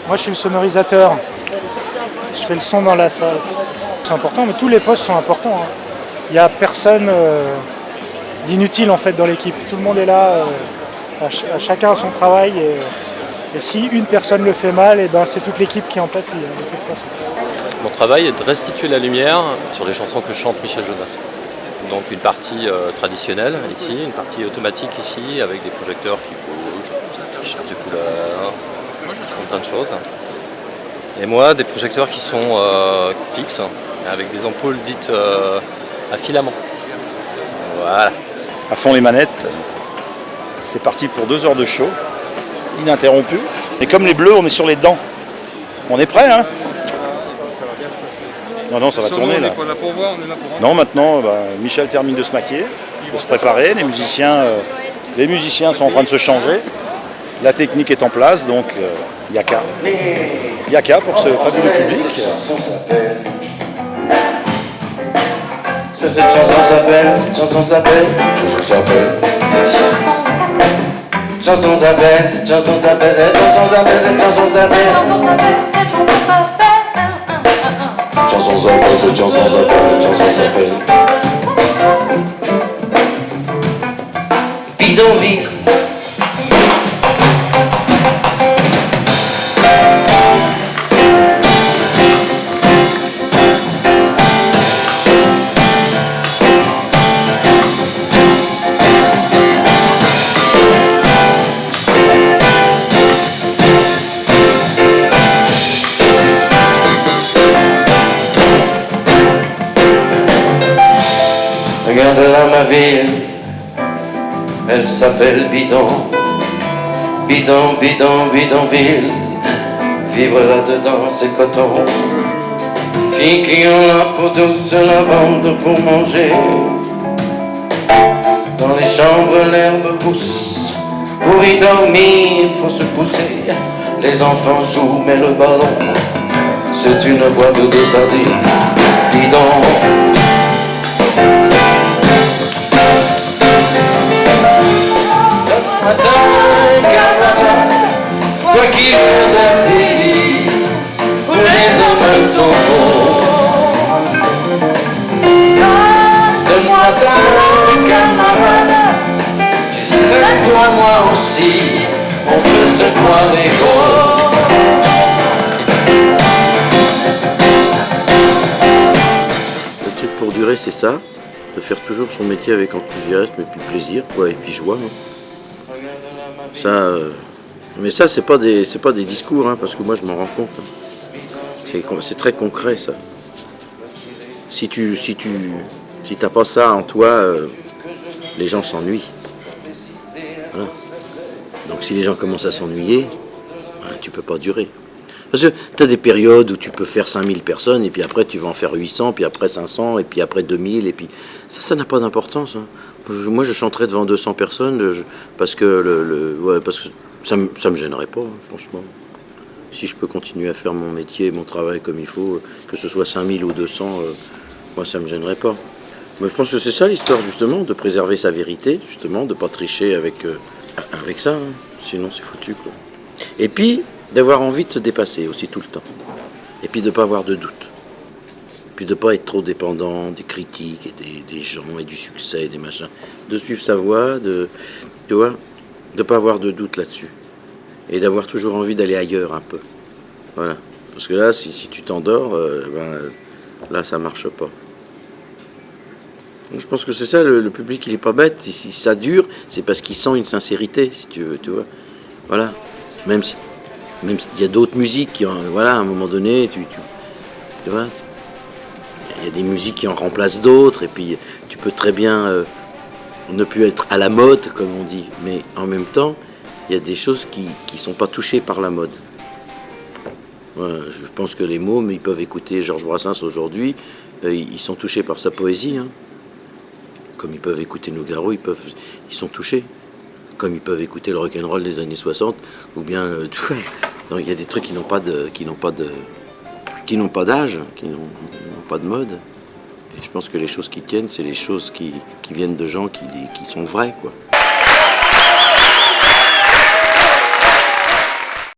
Moi je suis le sonorisateur, je fais le son dans la salle. C'est important, mais tous les postes sont importants. Hein. Il n'y a personne d'inutile en fait dans l'équipe. Tout le monde est là, chacun a son travail. Et si une personne le fait mal, et ben c'est toute l'équipe qui en pâtit. De toute façon. Mon travail est de restituer la lumière sur les chansons que chante Michel Jonas. Donc une partie traditionnelle ici, une partie automatique ici, avec des projecteurs qui bougent, qui changent de couleur, qui font plein de choses. Et moi, des projecteurs qui sont fixes, avec des ampoules dites à filament. Voilà. À fond les manettes, c'est parti pour 2 heures de show, ininterrompu. Et comme les bleus, on est sur les dents. On est prêt, hein? Non, ça va tourner là. On est là pour voir, on est là pour voir. Non, maintenant, Michel termine de se maquiller, de se préparer. Les musiciens sont en train de se changer. La technique est en place, donc yaka. Yaka pour ce fabuleux public. Cette chanson s'appelle, cette chanson s'appelle, chanson s'appelle, cette chanson s'appelle, cette chanson s'appelle, cette chanson s'appelle, cette chanson s'appelle, cette chanson s'appelle, chanson s'appelle, cette chanson s'appelle, cette chanson s'appelle, bidonville. Regarde là ma ville, elle s'appelle Bidon, Bidon, Bidon, Bidonville. Vivre là-dedans c'est coton. Filles qui ont la peau douce, la vente pour manger. Dans les chambres l'herbe pousse, pour y dormir faut se pousser. Les enfants jouent mais le ballon, c'est une boîte de sardines. Bidon. Toi qui viens d'un pays où les hommes sont beaux, donne-moi ta main, camarade. Tu sais que toi, moi aussi, on peut se croire égaux. Le truc pour durer, c'est ça, de faire toujours son métier avec enthousiasme et puis plaisir, quoi, et puis joie. Hein. Ça, mais ça, c'est pas des discours, hein, parce que moi je m'en rends compte. Hein. C'est très concret, ça. Si t'as pas ça en toi, les gens s'ennuient. Voilà. Donc si les gens commencent à s'ennuyer, tu peux pas durer. Parce que tu as des périodes où tu peux faire 5000 personnes, et puis après tu vas en faire 800, puis après 500, et puis après 2000, et puis ça n'a pas d'importance. Hein. Moi je chanterais devant 200 personnes, parce que, parce que ça me gênerait pas, hein, franchement. Si je peux continuer à faire mon métier, mon travail comme il faut, que ce soit 5000 ou 200, moi ça me gênerait pas. Mais je pense que c'est ça l'histoire, justement, de préserver sa vérité, justement, de pas tricher avec ça, hein. Sinon c'est foutu, quoi. Et puis, d'avoir envie de se dépasser aussi tout le temps. Et puis de ne pas avoir de doute. Puis de ne pas être trop dépendant des critiques et des gens et du succès et des machins. De suivre sa voie, tu vois, de ne pas avoir de doute là-dessus. Et d'avoir toujours envie d'aller ailleurs un peu. Voilà. Parce que là, si tu t'endors, là, ça marche pas. Donc, je pense que c'est ça, le public, il est pas bête. Si ça dure, c'est parce qu'il sent une sincérité, si tu veux, tu vois. Voilà. Même s'il y a d'autres musiques qui, voilà, à un moment donné, tu vois, il y a des musiques qui en remplacent d'autres, et puis tu peux très bien ne plus être à la mode, comme on dit, mais en même temps, il y a des choses qui ne sont pas touchées par la mode. Voilà, je pense que les mômes, ils peuvent écouter Georges Brassens aujourd'hui, ils sont touchés par sa poésie, hein. Comme ils peuvent écouter Nougaro, ils sont touchés. Comme ils peuvent écouter le rock'n'roll des années 60, ou bien il y a des trucs qui n'ont pas d'âge, qui n'ont pas de mode. Et je pense que les choses qui tiennent, c'est les choses qui viennent de gens qui sont vrais, quoi.